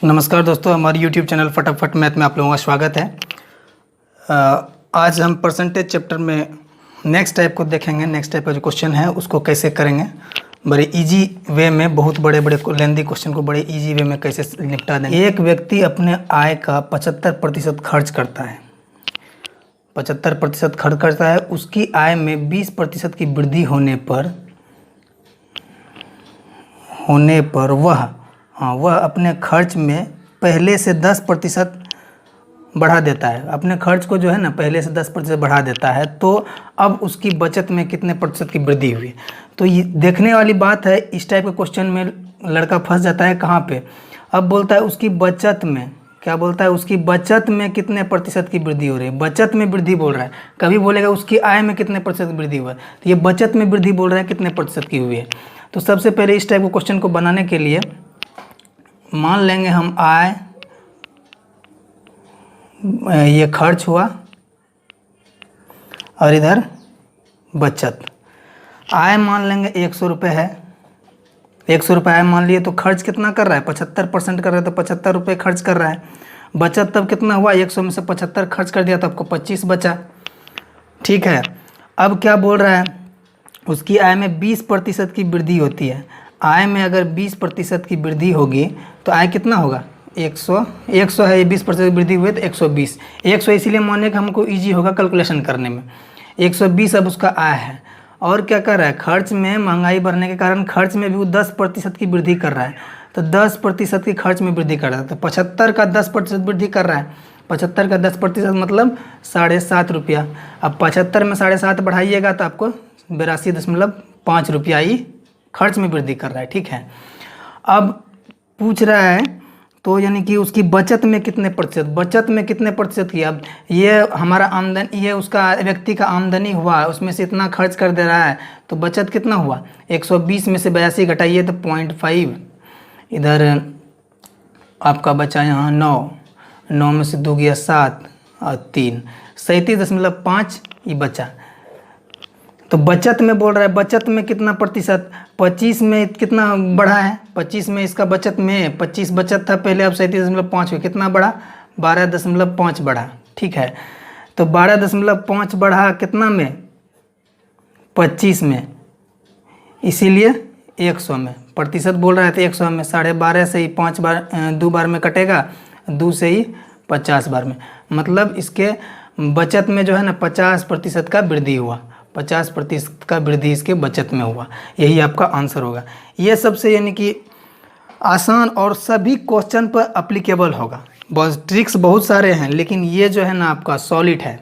नमस्कार दोस्तों, हमारे YouTube चैनल फटाफट मैथ में आप लोगों का स्वागत है। आज हम परसेंटेज चैप्टर में नेक्स्ट टाइप को देखेंगे। नेक्स्ट टाइप का जो क्वेश्चन है उसको कैसे करेंगे बड़े इजी वे में, बहुत बड़े लेंदी क्वेश्चन को बड़े इजी वे में कैसे निपटा देंगे। एक व्यक्ति अपने आय का 75% खर्च करता है। 75% खर्च करता है। उसकी आय में 20% की वृद्धि होने पर वह अपने खर्च में पहले से 10% बढ़ा देता है। अपने खर्च को जो है ना पहले से 10% बढ़ा देता है, तो अब उसकी बचत में कितने प्रतिशत की वृद्धि हुई। तो ये देखने वाली बात है। इस टाइप के क्वेश्चन में लड़का फंस जाता है कहाँ पे। अब बोलता है उसकी बचत में, क्या बोलता है, उसकी बचत में कितने प्रतिशत की वृद्धि हो रही है। बचत में वृद्धि बोल रहा है। कभी बोलेगा उसकी आय में कितने प्रतिशत वृद्धि हुआ है, तो ये बचत में वृद्धि बोल रहा है कितने प्रतिशत की हुई है। तो सबसे पहले इस टाइप के क्वेश्चन को बनाने के लिए मान लेंगे हम आय, ये खर्च हुआ और इधर बचत। आय मान लेंगे 100 रुपये है। 100 रुपये आय मान लिए, तो खर्च कितना कर रहा है, 75% कर रहा है, तो 75 रुपये खर्च कर रहा है। बचत तब कितना हुआ, 100 में से 75 खर्च कर दिया तो आपको 25 बचा। ठीक है। अब क्या बोल रहा है, उसकी आय में 20% की वृद्धि होती है। आय में अगर 20% की वृद्धि होगी तो आय कितना होगा, 100 है। 20% वृद्धि हुई तो 120। 100 इसीलिए माने कि हमको इजी होगा कैलकुलेशन करने में। 120 अब उसका आय है। और क्या कर रहा है, खर्च में महंगाई बढ़ने के कारण खर्च में भी वो 10% की वृद्धि कर रहा है। तो 10% की खर्च में वृद्धि कर रहा है, तो 75 का 10% वृद्धि कर रहा है। 75 का 10% मतलब 7.5 रुपया। अब 75 में 7.5 बढ़ाइएगा तो आपको 82.5 रुपया ही खर्च में वृद्धि कर रहा है। ठीक है। अब पूछ रहा है तो यानी कि उसकी बचत में कितने प्रतिशत, बचत में कितने प्रतिशत की। अब ये हमारा आमदनी, ये उसका व्यक्ति का आमदनी हुआ, उसमें से इतना खर्च कर दे रहा है, तो बचत कितना हुआ, 120 में से 82 घटाइए तो 0.5। इधर आपका बचा यहाँ 9 में से 2 गया 7 और 3 37.5 ये बचा। तो बचत में बोल रहा है, बचत में कितना प्रतिशत, 25 में कितना बढ़ा है, 25 में इसका बचत में 25 बचत था पहले, अब 37.5 में कितना बढ़ा, 12.5 बढ़ा। ठीक है। तो 12.5 बढ़ा कितना में, 25 में, इसीलिए 100 में। प्रतिशत बोल रहा है तो 100 में 12.5 से ही 5 बार 2 बार में कटेगा, 2 से ही 50 बार में। मतलब इसके बचत में जो है ना 50% का वृद्धि हुआ। 50% का वृद्धि इसके बचत में हुआ। यही आपका आंसर होगा। ये सबसे यानी कि आसान और सभी क्वेश्चन पर अप्लीकेबल होगा। बस ट्रिक्स बहुत सारे हैं, लेकिन ये जो है ना आपका सॉलिड है।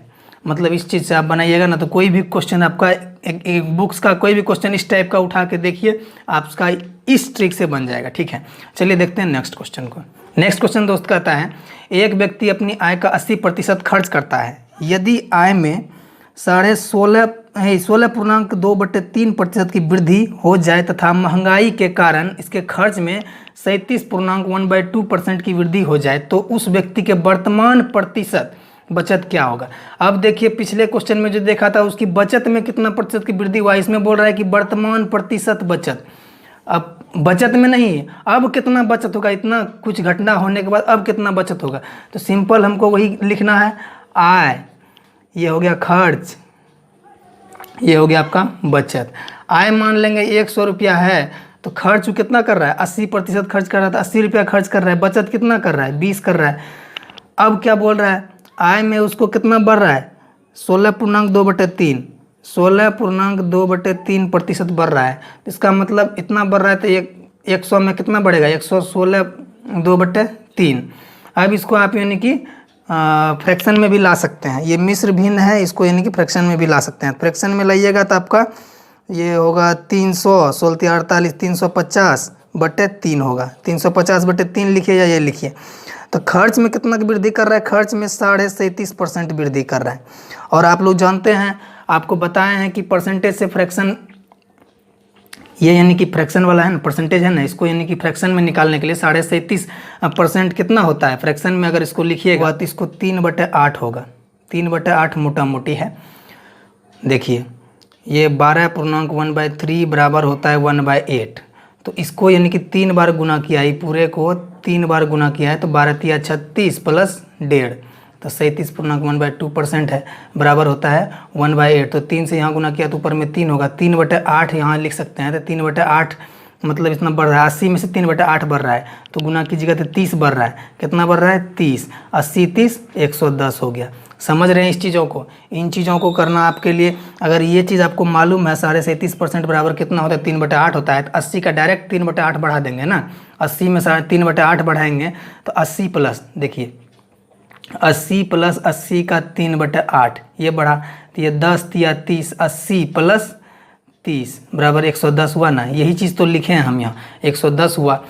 मतलब इस चीज़ से आप बनाइएगा ना तो कोई भी क्वेश्चन आपका एक बुक्स का कोई भी क्वेश्चन इस टाइप का उठा के देखिए, आपका इस ट्रिक से बन जाएगा। ठीक है। चलिए देखते हैं नेक्स्ट क्वेश्चन को। नेक्स्ट क्वेश्चन दोस्त कहता है, एक व्यक्ति अपनी आय का 80% खर्च करता है। यदि आय में 16.2/3% की वृद्धि हो जाए तथा महंगाई के कारण इसके खर्च में 37.1/2% की वृद्धि हो जाए, तो उस व्यक्ति के वर्तमान प्रतिशत बचत क्या होगा। अब देखिए पिछले क्वेश्चन में जो देखा था उसकी बचत में कितना प्रतिशत की वृद्धि हुआ, इसमें बोल रहा है कि वर्तमान प्रतिशत बचत। अब बचत में नहीं, अब कितना बचत होगा, इतना कुछ घटना होने के बाद अब कितना बचत होगा। तो सिंपल हमको वही लिखना है, आय ये हो गया खर्च, ये हो गया आपका बचत। आय मान लेंगे 100 रुपया है, तो खर्च कितना कर रहा है, 80% खर्च कर रहा था, 80 रुपया खर्च कर रहा है। बचत कितना कर रहा है, 20 कर रहा है। अब क्या बोल रहा है, आय में उसको कितना बढ़ रहा है, 16.2/3, 16.2/3% बढ़ रहा है। इसका मतलब इतना बढ़ रहा है तो 100 में कितना बढ़ेगा, 116.2/3। अब इसको आप यानी कि फ्रैक्शन में भी ला सकते हैं। ये मिश्र भिन्न है, इसको यानी कि फ्रैक्शन में भी ला सकते हैं। फ्रैक्शन में लाइएगा तो आपका ये होगा 300, 16×3 = 350/3 होगा। 350/3 लिखिए या ये लिखिए। तो खर्च में कितना की वृद्धि कर रहा है, खर्च में 37.5% वृद्धि कर रहा है। और आप लोग जानते हैं, आपको बताए हैं कि परसेंटेज से फ्रैक्शन, ये यानी कि फ्रैक्शन वाला है ना, परसेंटेज है ना, इसको यानी कि फ्रैक्शन में निकालने के लिए 37.5% कितना होता है फ्रैक्शन में, अगर इसको लिखिएगा तो इसको 3/8 होगा। 3/8 मोटा मोटी है। देखिए ये 12.1/3 बराबर होता है 1/8। तो इसको यानी कि 3 बार गुना किया, ये पूरे को 3 बार गुना किया है, तो 12 तिया 36 प्लस 1.5, तो 37.1/2% है, बराबर होता है 1/8। तो 3 से यहाँ गुना किया तो ऊपर में 3 होगा, 3/8 यहाँ लिख सकते हैं। तो 3/8 मतलब इतना बढ़ रहा है, 80 में से 3/8 बढ़ रहा है, तो गुना कीजिएगा तो 30 बढ़ रहा है। कितना बढ़ रहा है? 30, 80 30 110 हो गया। समझ रहे हैं इस चीज़ों को? इन चीज़ों को करना आपके लिए, अगर ये चीज़ आपको मालूम है 37.5% बराबर कितना होता है? 3/8 होता है। तो 80 का डायरेक्ट 3/8 बढ़ा देंगे ना, 80 में 3/8 बढ़ाएंगे तो 80 प्लस, देखिए 80 प्लस 80 का 3/8 ये बढ़ा, तो ये 10 तिया 30, 80 प्लस 30 बराबर 110 हुआ ना। यही चीज़ तो लिखे हैं हम यहाँ, 110 हुआ।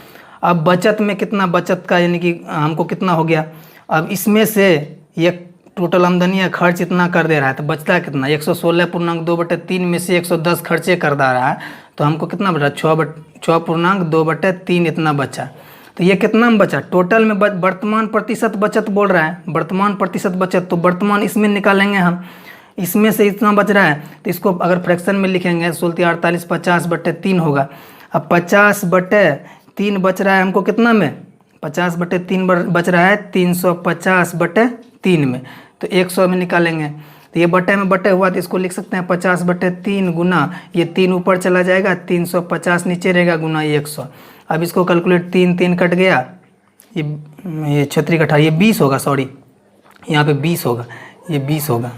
अब बचत में कितना, बचत का यानी कि हमको कितना हो गया? अब इसमें से ये टोटल आमदनी है, खर्च इतना कर दे रहा है, तो बचता है कितना? 116.2/3 में से 110 खर्चे कर दे रहा है, तो हमको कितना बचा? 6.2/3 इतना बचा। तो ये कितना में बचा? टोटल में वर्तमान प्रतिशत बचत बोल रहा है, वर्तमान प्रतिशत बचत, तो वर्तमान इसमें निकालेंगे हम, इसमें से इतना बच रहा है, तो इसको अगर फ्रैक्शन में लिखेंगे 16 48 50/3 होगा। अब 50/3 बच रहा है हमको कितना में? 50/3 बच रहा है 350/3 में, तो 100 में निकालेंगे, तो ये बटे में बटे हुआ, तो इसको लिख सकते हैं 50/3 गुना, ये 3 ऊपर चला जाएगा, 350 नीचे रहेगा, गुना ये 100। अब इसको कैलकुलेट, 3 3 कट गया, ये 36 कटा, ये 20 होगा, सॉरी यहाँ पे 20 होगा, ये 20 होगा,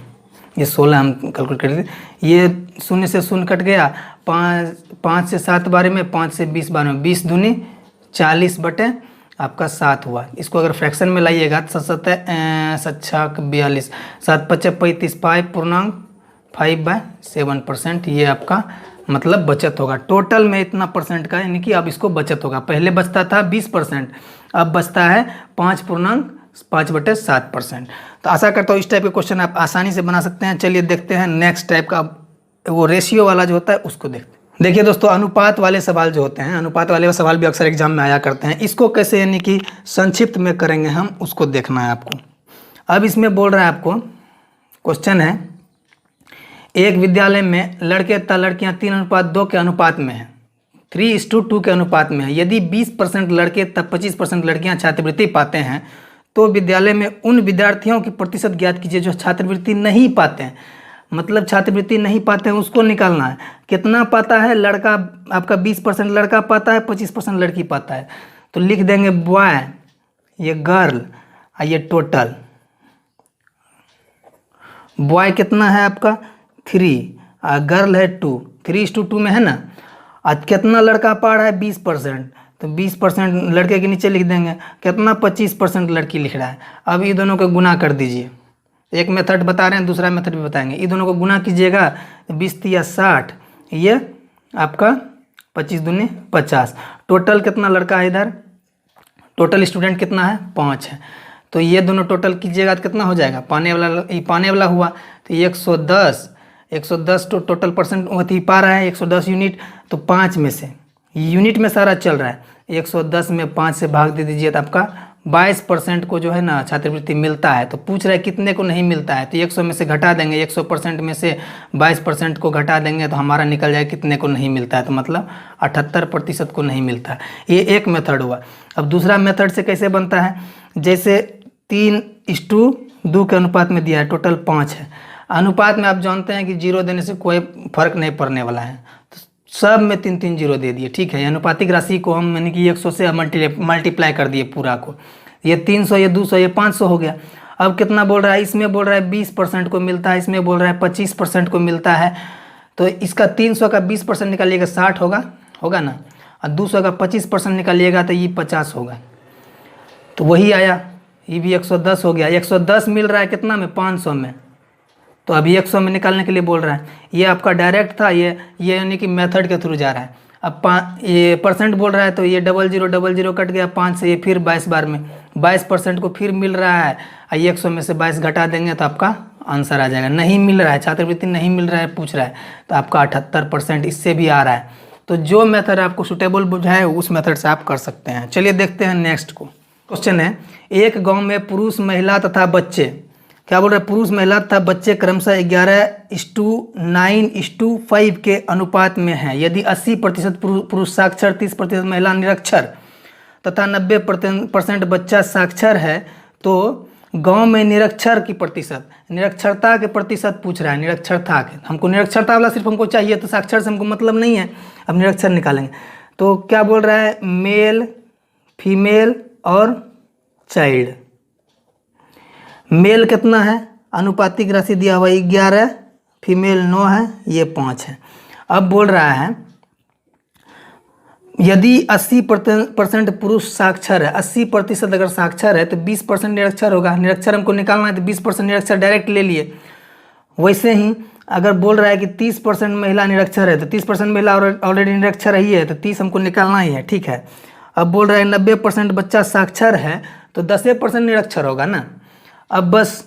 ये 16 हम कैलकुलेट कर लीजिए। ये 0 से 0 कट गया, 5 से 7 बारे में, 5 से 20 बारे में, 20 दूनी 40 बटे आपका 7 हुआ। इसको अगर फ्रैक्शन में लाइएगा तो 7 42, 7 5 35, 5.5/7%, ये आपका मतलब बचत होगा। टोटल में इतना परसेंट का, यानी कि अब इसको बचत होगा। पहले बचता था 20%, अब बचता है 5.5/7%। तो आशा करता हूँ इस टाइप के क्वेश्चन आप आसानी से बना सकते हैं। चलिए देखते हैं नेक्स्ट टाइप का, वो रेशियो वाला जो होता है उसको देखते हैं। देखिए दोस्तों, अनुपात वाले सवाल जो होते हैं, अनुपात वाले सवाल भी अक्सर एग्जाम में आया करते हैं, इसको कैसे यानी कि संक्षिप्त में करेंगे हम, उसको देखना है आपको। अब इसमें बोल रहा है आपको, क्वेश्चन है, एक विद्यालय में लड़के तथा लड़कियां 3:2 के अनुपात में है, 3:2 के अनुपात में है। यदि 20% लड़के तथा 25% लड़कियां छात्रवृत्ति पाते हैं, तो विद्यालय में उन विद्यार्थियों की प्रतिशत ज्ञात कीजिए जो छात्रवृत्ति नहीं पाते हैं। मतलब छात्रवृत्ति नहीं पाते हैं उसको निकालना है। कितना पाता है लड़का? आपका 20% लड़का पाता है, 25% लड़की पाता है, तो लिख देंगे बॉय, ये गर्ल, ये टोटल। बॉय कितना है आपका? 3, और गर्ल है 2, 3:2 में है ना। आज कितना लड़का पा रहा है? 20%, तो 20% लड़के के नीचे लिख देंगे। कितना? 25% लड़की लिख रहा है। अब ये दोनों को गुना कर दीजिए, एक मेथड बता रहे हैं, दूसरा मेथड भी बताएंगे। ये दोनों को गुना कीजिएगा, 20 तिया 60, ये आपका 25 दूनी 50। टोटल कितना लड़का है इधर? टोटल स्टूडेंट कितना है? 5 है। तो ये दोनों टोटल कीजिएगा तो कितना हो जाएगा? पाने वाला हुआ, तो 110 तो टोटल परसेंट होती पा रहा है 110 यूनिट, तो 5 में से, यूनिट में सारा चल रहा है, 110 में 5 से भाग दे दीजिए, तो आपका 22% को जो है ना छात्रवृत्ति मिलता है। तो पूछ रहा है कितने को नहीं मिलता है, तो 100 में से घटा देंगे, 100% में से 22% को घटा देंगे, तो हमारा निकल जाए कितने को नहीं मिलता है, तो मतलब 78% को नहीं मिलता है। ये एक मेथड हुआ। अब दूसरा मेथड से कैसे बनता है? जैसे 3:2 के अनुपात में दिया है, टोटल 5 है। अनुपात में आप जानते हैं कि 0 देने से कोई फर्क नहीं पड़ने वाला है, तो सब में 3 0 दे दिए, ठीक है। अनुपातिक राशि को हम यानी कि 100 से मल्टीप्लाई कर दिए पूरा को, ये 300, ये 200, ये 500 हो गया। अब कितना बोल रहा है? इसमें बोल रहा है 20% को मिलता है, इसमें बोल रहा है 25% को मिलता है। तो इसका 300 का 20% निकालिएगा 60 होगा ना, और 200 का 25% निकालिएगा तो ये 50 होगा। तो वही आया, ये भी 110 हो गया। 110 मिल रहा है कितना में? 500 में। तो अभी 100 में निकालने के लिए बोल रहा है। ये आपका डायरेक्ट था, ये यानी कि मेथड के थ्रू जा रहा है। अब ये परसेंट बोल रहा है, तो ये 00 कट गया 5 से, ये फिर 22 बार में 22% को फिर मिल रहा है, 100 में से 22 घटा देंगे तो आपका आंसर आ जाएगा। नहीं मिल रहा है, छात्रवृत्ति नहीं मिल रहा है पूछ रहा है, तो आपका 78% इससे भी आ रहा है। तो जो मेथड आपको सुटेबल बुझाए उस मेथड से आप कर सकते हैं। चलिए देखते हैं नेक्स्ट को। क्वेश्चन है, एक गाँव में पुरुष, महिला तथा बच्चे क्या बोल रहा है, पुरुष महिला तथा बच्चे क्रमशः 11:9:5 के अनुपात में हैं। यदि 80% पुरुष साक्षर, 30% महिला निरक्षर तथा 90% बच्चा साक्षर है तो गांव में निरक्षरता के प्रतिशत पूछ रहा है। निरक्षरता के, हमको निरक्षरता वाला सिर्फ हमको चाहिए, तो साक्षर से हमको मतलब नहीं है। अब निरक्षर निकालेंगे तो क्या बोल रहा है, मेल, फीमेल और चाइल्ड। मेल कितना है, अनुपातिक राशि दिया हुआ 11, फीमेल 9 है, ये 5 है। अब बोल रहा है यदि 80% पुरुष साक्षर है, 80% अगर साक्षर है तो 20% निरक्षर होगा। निरक्षर हमको निकालना है तो 20% निरक्षर डायरेक्ट ले लिए। वैसे ही अगर बोल रहा है कि 30% महिला निरक्षर है तो 30% महिला ऑलरेडी निरक्षर ही है, तो 30 हमको निकालना ही है, ठीक है। अब बोल रहा है 90% बच्चा साक्षर है तो 10% निरक्षर होगा ना। अब बस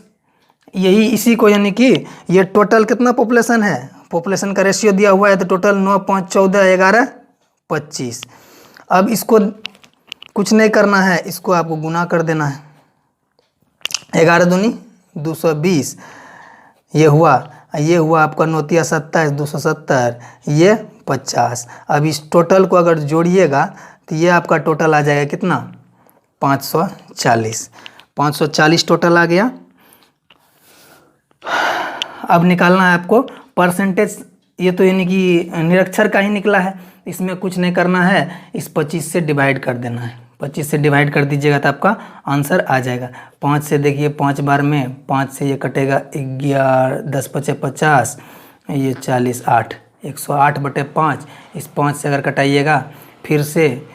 यही इसी को, यानी कि ये टोटल कितना पॉपुलेशन है, पॉपुलेशन का रेशियो दिया हुआ है तो टोटल 9, 5, 14, 11, 25। अब इसको कुछ नहीं करना है, इसको आपको गुना कर देना है। 11 दूनी 220, ये हुआ आपका 9 तिया 27, 270, ये 50। अब इस टोटल को अगर जोड़िएगा तो ये आपका टोटल आ जाएगा कितना, 540 टोटल आ गया। अब निकालना है आपको परसेंटेज, ये तो यानी कि निरक्षर का ही निकला है, इसमें कुछ नहीं करना है, इस 25 से डिवाइड कर देना है। 25 से डिवाइड कर दीजिएगा तो आपका आंसर आ जाएगा। 5 से देखिए 5 बार में 5 से ये कटेगा 11, 10 × 5 = 50, ये 40, 8, 108/5। इस 5 से अगर कटाइएगा फिर से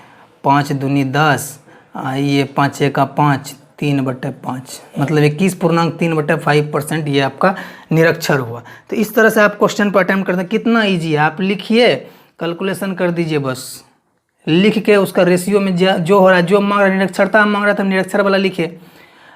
5 दूनी 10, ये 5 × 5, 3/5, मतलब 21.3/5% ये आपका निरक्षर हुआ। तो इस तरह से आप क्वेश्चन पर अटेम्प्ट करते हैं। कितना ईजी है, आप लिखिए, कैलकुलेशन कर दीजिए, बस लिख के उसका रेशियो में जो हो रहा है, जो मांग रहा है, निरक्षरता मांग रहा था, निरक्षर वाला लिखे।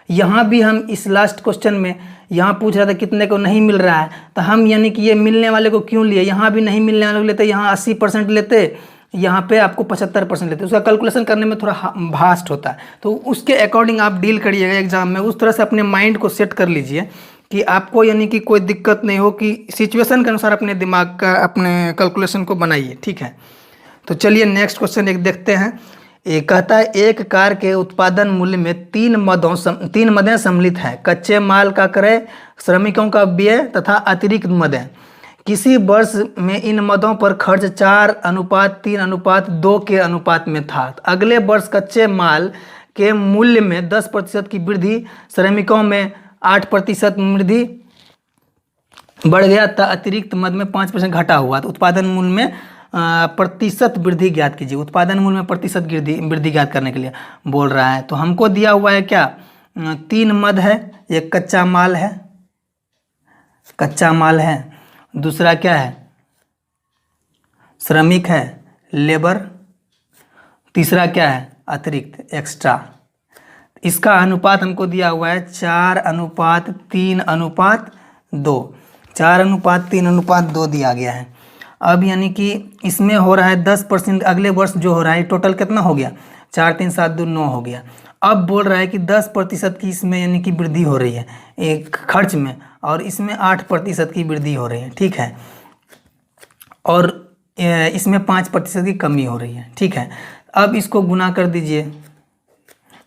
यहाँ भी हम इस लास्ट क्वेश्चन में यहाँ पूछ रहा था कितने को नहीं मिल रहा है, तो हम यानी कि ये मिलने वाले को क्यों लिए, यहाँ भी नहीं मिलने वाले को लेते, यहाँ 80% लेते, यहाँ पे आपको 75% लेते। उसका कैलकुलेशन करने में थोड़ा भास्ट होता है, तो उसके अकॉर्डिंग आप डील करिएगा एग्जाम में। उस तरह से अपने माइंड को सेट कर लीजिए कि आपको यानी कि कोई दिक्कत नहीं हो, कि सिचुएशन के अनुसार अपने दिमाग का, अपने कैलकुलेशन को बनाइए, ठीक है। तो चलिए नेक्स्ट क्वेश्चन एक देखते हैं। ये कहता है एक कार के उत्पादन मूल्य में 3 मदें सम्मिलित हैं, कच्चे माल का क्रय, श्रमिकों का व्यय तथा अतिरिक्त मदें। किसी वर्ष में इन मदों पर खर्च 4:3:2 के अनुपात में था। अगले वर्ष कच्चे माल के मूल्य में 10% की वृद्धि, श्रमिकों में 8% वृद्धि बढ़ गया था, अतिरिक्त मद में 5% घटा हुआ। तो उत्पादन मूल्य में प्रतिशत वृद्धि ज्ञात कीजिए। उत्पादन मूल्य में प्रतिशत वृद्धि ज्ञात करने के लिए बोल रहा है। तो हमको दिया हुआ है क्या, 3 मद है, एक कच्चा माल है, दूसरा क्या है, श्रमिक है, लेबर, तीसरा क्या है, अतिरिक्त, एक्स्ट्रा। इसका अनुपात हमको दिया हुआ है 4:3:2, 4:3:2 दिया गया है। अब यानी कि इसमें हो रहा है 10%, अगले वर्ष जो हो रहा है टोटल कितना हो गया, 4, 3, 7, 2, 9 हो गया। अब बोल रहा है कि 10% की इसमें यानी कि वृद्धि हो रही है एक खर्च में, और इसमें 8% की वृद्धि हो रही है, ठीक है, और इसमें 5% की कमी हो रही है, ठीक है। अब इसको गुना कर दीजिए,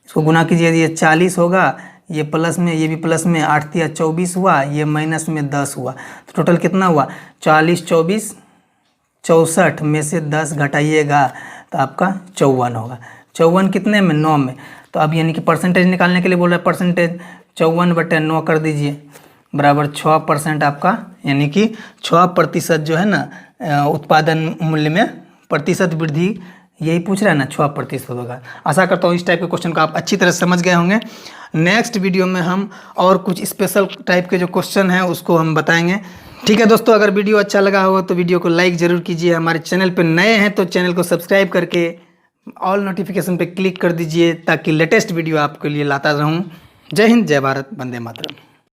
इसको गुना कीजिए, ये 40 होगा, ये प्लस में, ये भी प्लस में, 8 × 24 हुआ, ये माइनस में 10 हुआ। तो टोटल कितना हुआ, 40, 24, 64 में से 10 घटाइएगा तो आपका 54 होगा। 54 कितने में, 9 में। तो अब यानी कि परसेंटेज निकालने के लिए बोल रहा है, परसेंटेज 54/9 कर दीजिए, बराबर 6% आपका, यानी कि 6% जो है ना उत्पादन मूल्य में प्रतिशत वृद्धि, यही पूछ रहा है ना, 6% होगा। आशा करता हूँ इस टाइप के क्वेश्चन को आप अच्छी तरह समझ गए होंगे। नेक्स्ट वीडियो में हम और कुछ स्पेशल टाइप के जो क्वेश्चन हैं उसको हम बताएंगे, ठीक है दोस्तों। अगर वीडियो अच्छा लगा हो तो वीडियो को लाइक ज़रूर कीजिए। हमारे चैनल पर नए हैं तो चैनल को सब्सक्राइब करके ऑल नोटिफिकेशन पे क्लिक कर दीजिए, ताकि लेटेस्ट वीडियो आपके लिए लाता रहूँ। जय हिंद, जय भारत, वंदे मातरम।